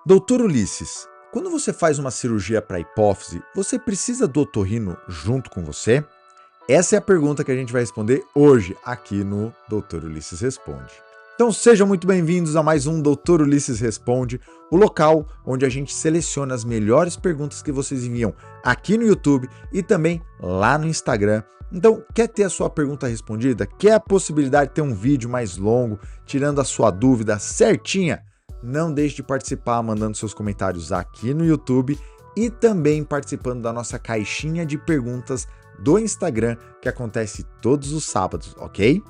Doutor Ulisses, quando você faz uma cirurgia para hipófise, você precisa do otorrino junto com você? Essa é a pergunta que a gente vai responder hoje aqui no Doutor Ulisses Responde. Então sejam muito bem-vindos a mais um Doutor Ulisses Responde, o local onde a gente seleciona as melhores perguntas que vocês enviam aqui no YouTube e também lá no Instagram. Então, quer ter a sua pergunta respondida? Quer a possibilidade de ter um vídeo mais longo, tirando a sua dúvida certinha? Não deixe de participar mandando seus comentários aqui no YouTube e também participando da nossa caixinha de perguntas do Instagram, que acontece todos os sábados, ok?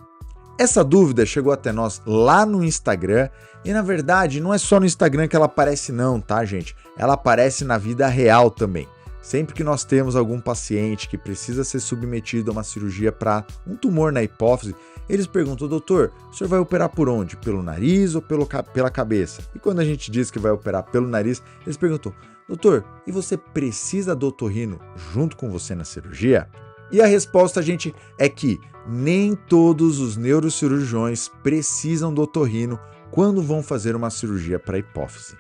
Essa dúvida chegou até nós lá no Instagram e, na verdade, não é só no Instagram que ela aparece não, tá, gente? Ela aparece na vida real também. Sempre que nós temos algum paciente que precisa ser submetido a uma cirurgia para um tumor na hipófise, eles perguntam, doutor, o senhor vai operar por onde? Pelo nariz ou pela cabeça? E quando a gente diz que vai operar pelo nariz, eles perguntam, doutor, e você precisa do otorrino junto com você na cirurgia? E a resposta, gente, é que nem todos os neurocirurgiões precisam do otorrino quando vão fazer uma cirurgia para hipófise.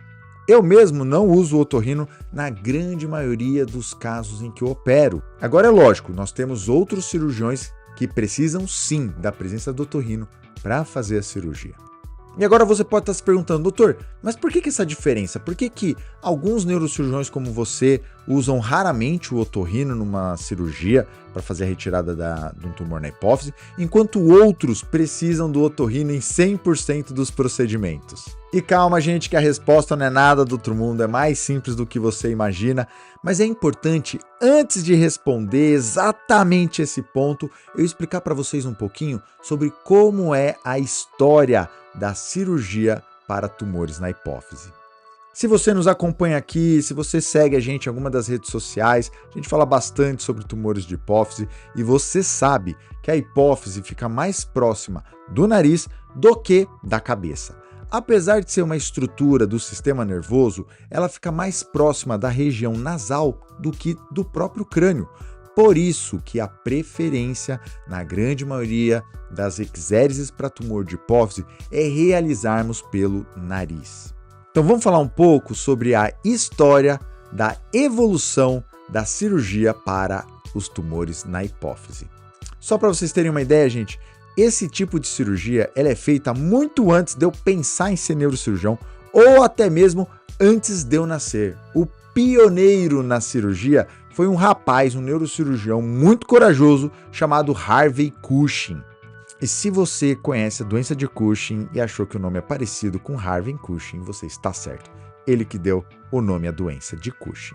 Eu mesmo não uso o otorrino na grande maioria dos casos em que eu opero. Agora é lógico, nós temos outros cirurgiões que precisam sim da presença do otorrino para fazer a cirurgia. E agora você pode estar se perguntando, doutor, mas por que essa diferença? Por que alguns neurocirurgiões como você usam raramente o otorrino numa cirurgia para fazer a retirada de um tumor na hipófise, enquanto outros precisam do otorrino em 100% dos procedimentos? E calma, gente, que a resposta não é nada do outro mundo, é mais simples do que você imagina, mas é importante, antes de responder exatamente esse ponto, eu explicar para vocês um pouquinho sobre como é a história da cirurgia para tumores na hipófise. Se você nos acompanha aqui, se você segue a gente em alguma das redes sociais, a gente fala bastante sobre tumores de hipófise e você sabe que a hipófise fica mais próxima do nariz do que da cabeça. Apesar de ser uma estrutura do sistema nervoso, ela fica mais próxima da região nasal do que do próprio crânio. Por isso que a preferência, na grande maioria das exéreses para tumor de hipófise, é realizarmos pelo nariz. Então vamos falar um pouco sobre a história da evolução da cirurgia para os tumores na hipófise. Só para vocês terem uma ideia, gente, esse tipo de cirurgia ela é feita muito antes de eu pensar em ser neurocirurgião ou até mesmo antes de eu nascer. O pioneiro na cirurgia foi um rapaz, um neurocirurgião muito corajoso chamado Harvey Cushing. E se você conhece a doença de Cushing e achou que o nome é parecido com Harvey Cushing, você está certo. Ele que deu o nome à doença de Cushing.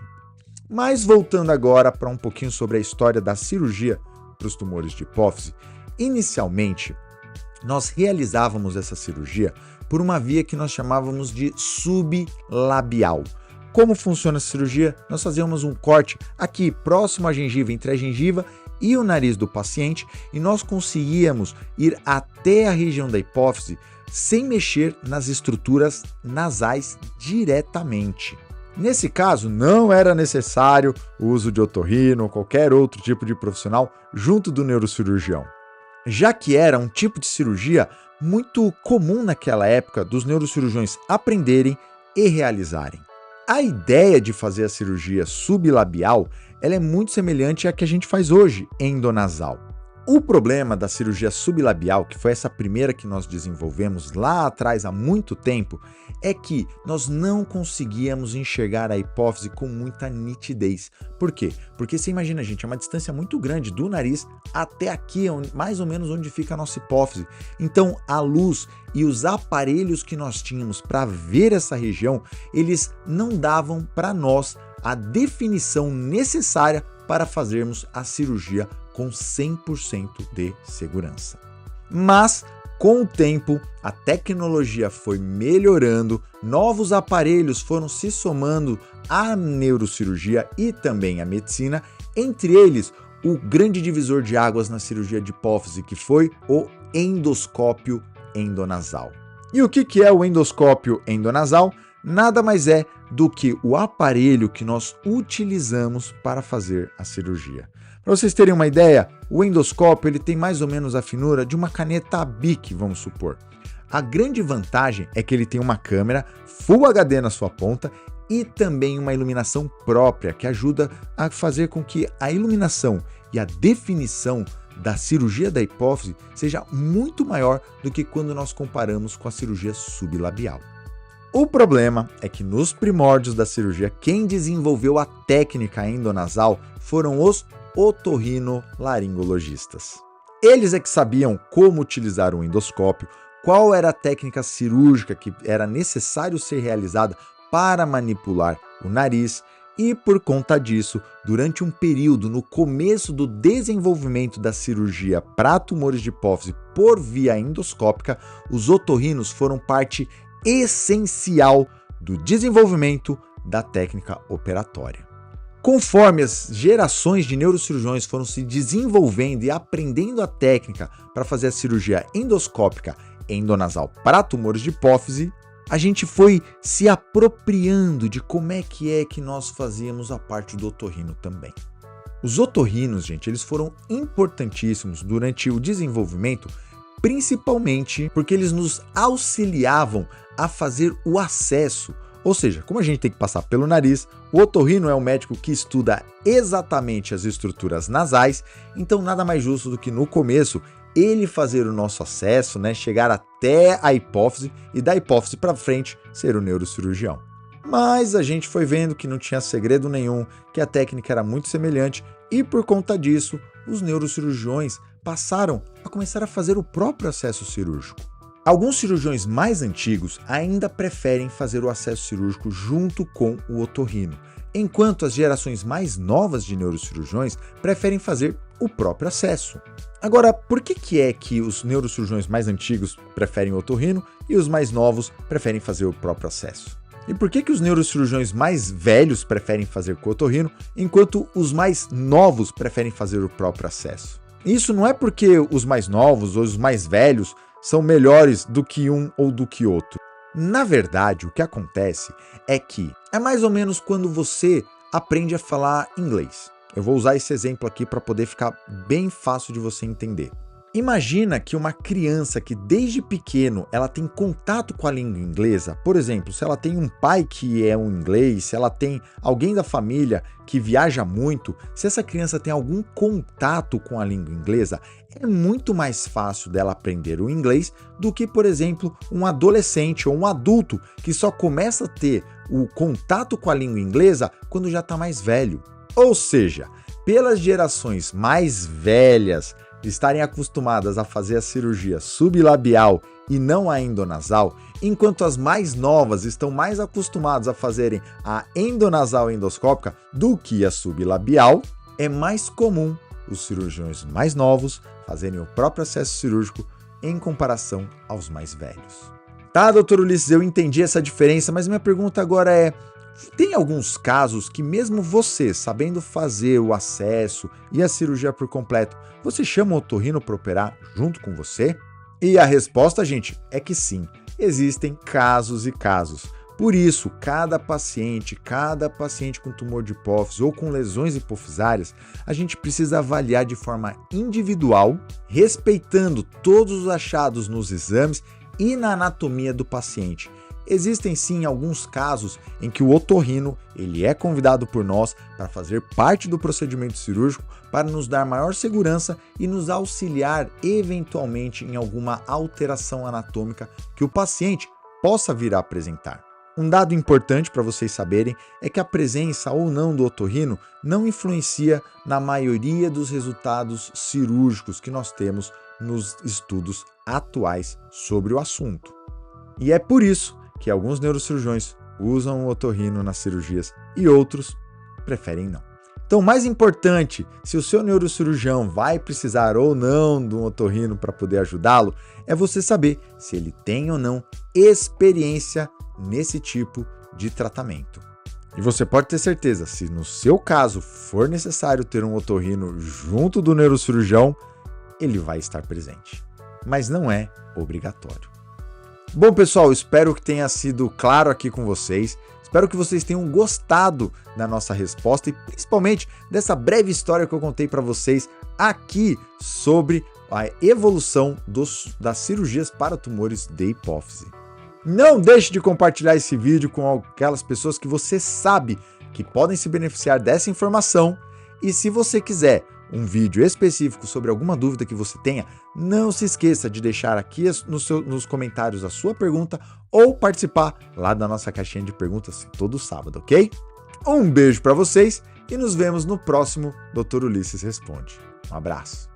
Mas voltando agora para um pouquinho sobre a história da cirurgia para os tumores de hipófise, inicialmente nós realizávamos essa cirurgia por uma via que nós chamávamos de sublabial. Como funciona a cirurgia? Nós fazíamos um corte aqui próximo à gengiva, entre a gengiva e o nariz do paciente, e nós conseguíamos ir até a região da hipófise sem mexer nas estruturas nasais diretamente. Nesse caso, não era necessário o uso de otorrino ou qualquer outro tipo de profissional junto do neurocirurgião, já que era um tipo de cirurgia muito comum naquela época dos neurocirurgiões aprenderem e realizarem. A ideia de fazer a cirurgia sublabial ela é muito semelhante à que a gente faz hoje, endonasal. O problema da cirurgia sublabial, que foi essa primeira que nós desenvolvemos lá atrás há muito tempo, é que nós não conseguíamos enxergar a hipófise com muita nitidez. Por quê? Porque você imagina, gente, é uma distância muito grande do nariz até aqui, mais ou menos onde fica a nossa hipófise. Então, a luz e os aparelhos que nós tínhamos para ver essa região, eles não davam para nós a definição necessária para fazermos a cirurgia com 100% de segurança. Mas, com o tempo, a tecnologia foi melhorando, novos aparelhos foram se somando à neurocirurgia e também à medicina, entre eles o grande divisor de águas na cirurgia de hipófise, que foi o endoscópio endonasal. E o que é o endoscópio endonasal? Nada mais é do que o aparelho que nós utilizamos para fazer a cirurgia. Para vocês terem uma ideia, o endoscópio ele tem mais ou menos a finura de uma caneta Bic, vamos supor. A grande vantagem é que ele tem uma câmera Full HD na sua ponta e também uma iluminação própria que ajuda a fazer com que a iluminação e a definição da cirurgia da hipófise seja muito maior do que quando nós comparamos com a cirurgia sublabial. O problema é que nos primórdios da cirurgia, quem desenvolveu a técnica endonasal foram os otorrinolaringologistas. Eles é que sabiam como utilizar o endoscópio, qual era a técnica cirúrgica que era necessário ser realizada para manipular o nariz e, por conta disso, durante um período no começo do desenvolvimento da cirurgia para tumores de hipófise por via endoscópica, os otorrinos foram parte essencial do desenvolvimento da técnica operatória. Conforme as gerações de neurocirurgiões foram se desenvolvendo e aprendendo a técnica para fazer a cirurgia endoscópica endonasal para tumores de hipófise, a gente foi se apropriando de como é que nós fazíamos a parte do otorrino também. Os otorrinos, gente, eles foram importantíssimos durante o desenvolvimento, principalmente porque eles nos auxiliavam a fazer o acesso. Ou seja, como a gente tem que passar pelo nariz, o otorrino é o médico que estuda exatamente as estruturas nasais, então nada mais justo do que no começo ele fazer o nosso acesso, chegar até a hipófise e da hipófise para frente ser o neurocirurgião. Mas a gente foi vendo que não tinha segredo nenhum, que a técnica era muito semelhante e por conta disso os neurocirurgiões passaram a começar a fazer o próprio acesso cirúrgico. Alguns cirurgiões mais antigos ainda preferem fazer o acesso cirúrgico junto com o otorrino, enquanto as gerações mais novas de neurocirurgiões preferem fazer o próprio acesso. Agora, por que é que os neurocirurgiões mais antigos preferem o otorrino e os mais novos preferem fazer o próprio acesso? E por que os neurocirurgiões mais velhos preferem fazer com o otorrino, enquanto os mais novos preferem fazer o próprio acesso? Isso não é porque os mais novos ou os mais velhos são melhores do que um ou do que outro. Na verdade, o que acontece é que é mais ou menos quando você aprende a falar inglês. Eu vou usar esse exemplo aqui para poder ficar bem fácil de você entender. Imagina que uma criança que desde pequeno ela tem contato com a língua inglesa, por exemplo, se ela tem um pai que é um inglês, se ela tem alguém da família que viaja muito, se essa criança tem algum contato com a língua inglesa, é muito mais fácil dela aprender o inglês do que, por exemplo, um adolescente ou um adulto que só começa a ter o contato com a língua inglesa quando já está mais velho. Ou seja, pelas gerações mais velhas estarem acostumadas a fazer a cirurgia sublabial e não a endonasal, enquanto as mais novas estão mais acostumadas a fazerem a endonasal endoscópica do que a sublabial, é mais comum os cirurgiões mais novos fazerem o próprio acesso cirúrgico em comparação aos mais velhos. Tá, doutor Ulisses, eu entendi essa diferença, mas minha pergunta agora é: tem alguns casos que mesmo você, sabendo fazer o acesso e a cirurgia por completo, você chama o otorrino para operar junto com você? E a resposta, gente, é que sim. Existem casos e casos. Por isso, cada paciente com tumor de hipófise ou com lesões hipofisárias, a gente precisa avaliar de forma individual, respeitando todos os achados nos exames e na anatomia do paciente. Existem sim alguns casos em que o otorrino ele é convidado por nós para fazer parte do procedimento cirúrgico para nos dar maior segurança e nos auxiliar eventualmente em alguma alteração anatômica que o paciente possa vir a apresentar. Um dado importante para vocês saberem é que a presença ou não do otorrino não influencia na maioria dos resultados cirúrgicos que nós temos nos estudos atuais sobre o assunto. E é por isso que alguns neurocirurgiões usam o otorrino nas cirurgias e outros preferem não. Então, o mais importante, se o seu neurocirurgião vai precisar ou não de um otorrino para poder ajudá-lo, é você saber se ele tem ou não experiência nesse tipo de tratamento. E você pode ter certeza, se no seu caso for necessário ter um otorrino junto do neurocirurgião, ele vai estar presente. Mas não é obrigatório. Bom, pessoal, espero que tenha sido claro aqui com vocês. Espero que vocês tenham gostado da nossa resposta e principalmente dessa breve história que eu contei para vocês aqui sobre a evolução das cirurgias para tumores de hipófise. Não deixe de compartilhar esse vídeo com aquelas pessoas que você sabe que podem se beneficiar dessa informação. E se você quiser um vídeo específico sobre alguma dúvida que você tenha, não se esqueça de deixar aqui nos comentários a sua pergunta ou participar lá da nossa caixinha de perguntas todo sábado, ok? Um beijo para vocês e nos vemos no próximo Dr. Ulisses Responde. Um abraço.